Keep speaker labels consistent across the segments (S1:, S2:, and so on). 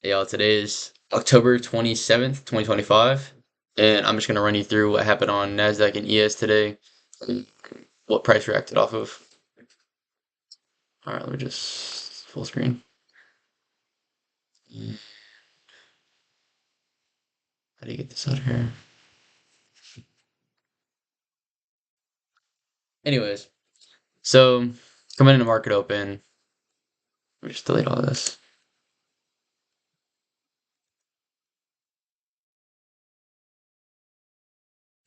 S1: Hey y'all, today is October 27th, 2025, and I'm just going to run you through what happened on Nasdaq and ES today, what price reacted off of. All right, let me just full screen. How do you get this out of here? Anyways, so coming into market open, let me just delete all this.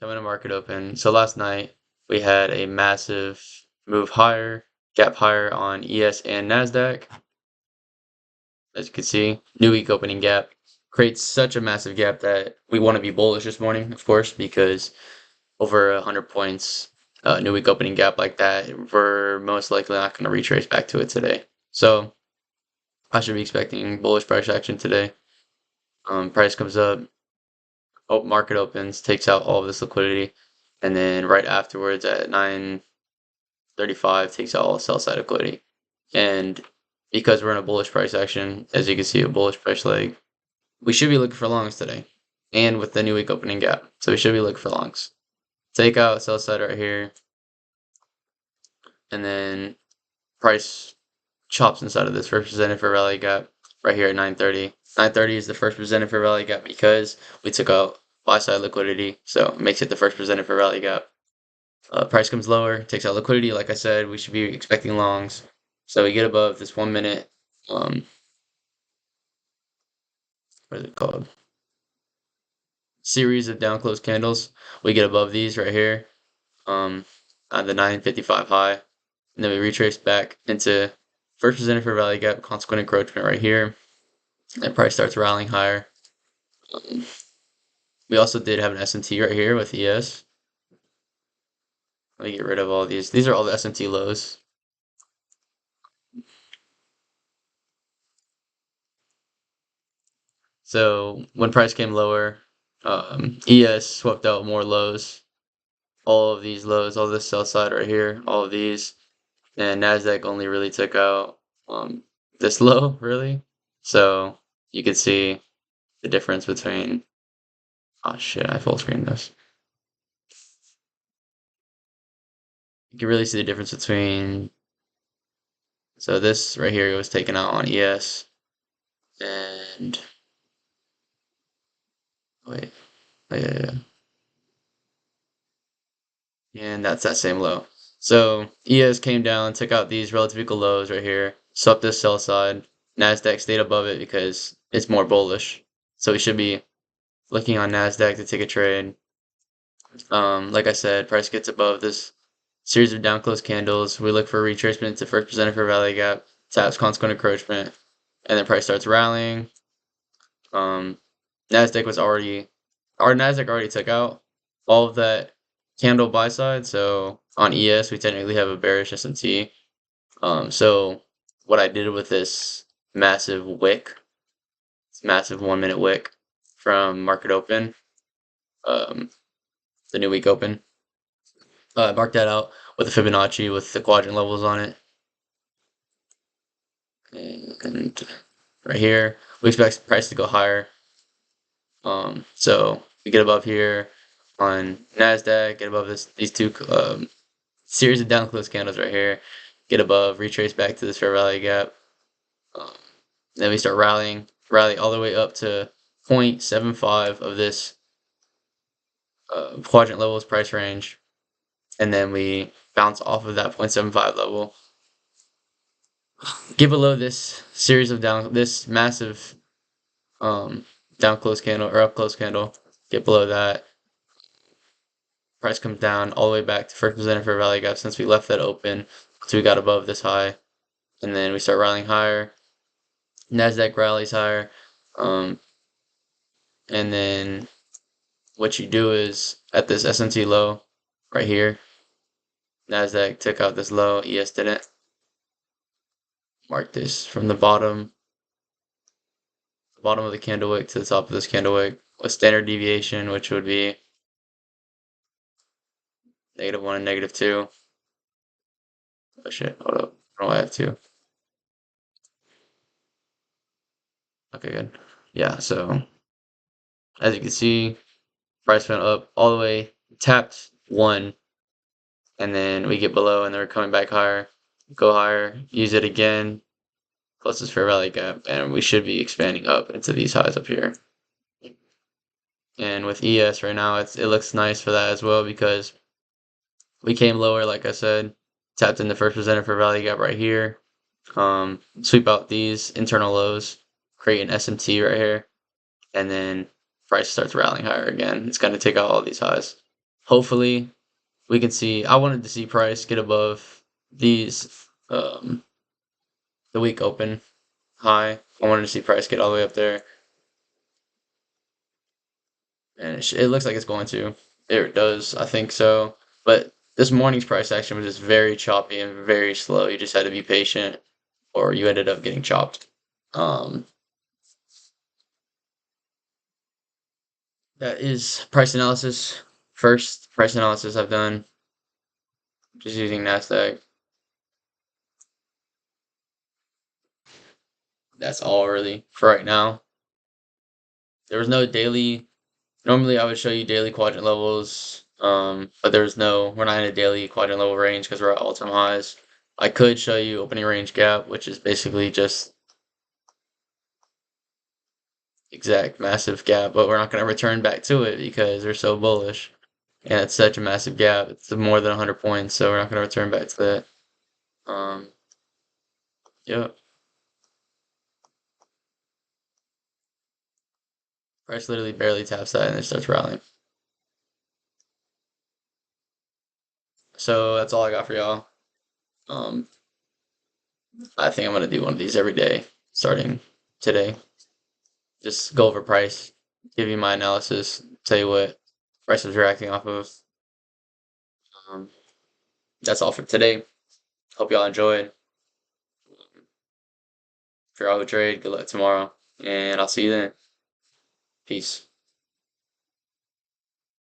S1: Coming to market open. So last night we had a massive move higher, gap higher on ES and Nasdaq. As you can see, new week opening gap creates such a massive gap that we want to be bullish this morning, of course, because over 100 points, new week opening gap like that, we're most likely not going to retrace back to it today. So I should be expecting bullish price action today. Price comes up, market opens, takes out all of this liquidity, and then right afterwards at 9:35 takes out all sell side liquidity. And because we're in a bullish price action, as you can see, a bullish price leg, we should be looking for longs today, and with the new week opening gap. So we should be looking for longs. Take out sell side right here, and then price chops inside of this first presented for rally gap right here at 9:30. 9:30 is the first presented for rally gap because we took out buy side liquidity, so it makes it the first presented for rally gap. Price comes lower, takes out liquidity. Like I said, we should be expecting longs. So we get above this 1 minute. What is it called? Series of down close candles. We get above these right here. On the 9:55 high, and then we retrace back into first presented for value gap, consequent encroachment right here, and price starts rallying higher. We also did have an SMT right here with ES. Let me get rid of all these. These are all the SMT lows. So when price came lower, ES swept out more lows. All of these lows, all this sell side right here, all of these, and Nasdaq only really took out this low really. So you can see the difference between. Oh shit! I full screened this. You can really see the difference between. So this right here was taken out on ES, and wait, oh, yeah, and that's that same low. So ES came down, took out these relative equal lows right here, swept this sell side. Nasdaq stayed above it because it's more bullish. So we should be looking on Nasdaq to take a trade. Like I said, price gets above this series of down close candles. We look for retracement to first presented for value gap, taps consequent encroachment, and then price starts rallying. Um, Nasdaq was already, our Nasdaq already took out all of that candle buy side. So on ES, we technically have a bearish S&T. So what I did with this massive wick, this massive 1 minute wick from market open, the new week open, mark that out with the Fibonacci with the quadrant levels on it. And right here, we expect price to go higher. So we get above here on Nasdaq, get above these two series of down close candles right here, get above, retrace back to this fair value gap. Um, then we start rally all the way up to 0.75 of this quadrant levels price range, and then we bounce off of that 0.75 level. Get below this series of this massive down close candle or up close candle. Get below that. Price comes down all the way back to first presented for value gap since we left that open. So we got above this high, and then we start rallying higher. Nasdaq rallies higher, and then what you do is at this S&T low right here, Nasdaq took out this low, ES didn't. Mark this from the bottom of the candle wick to the top of this candle wick with standard deviation, which would be -1 and -2. Oh shit, hold up. I don't know why I have 2. Okay, Okay, good. Yeah, so as you can see, price went up all the way, tapped one, and then we get below and then we're coming back higher, go higher, use it again, closest fair value gap, and we should be expanding up into these highs up here. And with ES right now, it looks nice for that as well because we came lower, like I said, tapped in the first presented fair value gap right here, sweep out these internal lows, create an SMT right here, and then price starts rallying higher again. It's going to take out all these highs. Hopefully, we can see. I wanted to see price get above these, the week open high. I wanted to see price get all the way up there, and it looks like it's going to. It does, I think so. But this morning's price action was just very choppy and very slow. You just had to be patient, or you ended up getting chopped. Um, that is price analysis. First price analysis I've done, just using Nasdaq. That's all really for right now. There was no daily. Normally, I would show you daily quadrant levels, but there's no. We're not in a daily quadrant level range because we're at all-time highs. I could show you opening range gap, which is basically just exact massive gap, but we're not going to return back to it because we're so bullish. And it's such a massive gap. It's more than 100 points, so we're not going to return back to that. Yep. Price literally barely taps that and it starts rallying. So that's all I got for y'all. Um, I think I'm going to do one of these every day starting today. Just go over price, give you my analysis, tell you what price is reacting off of. Um, that's all for today. Hope y'all enjoyed. For y'all who trade, good luck tomorrow, and I'll see you then. Peace.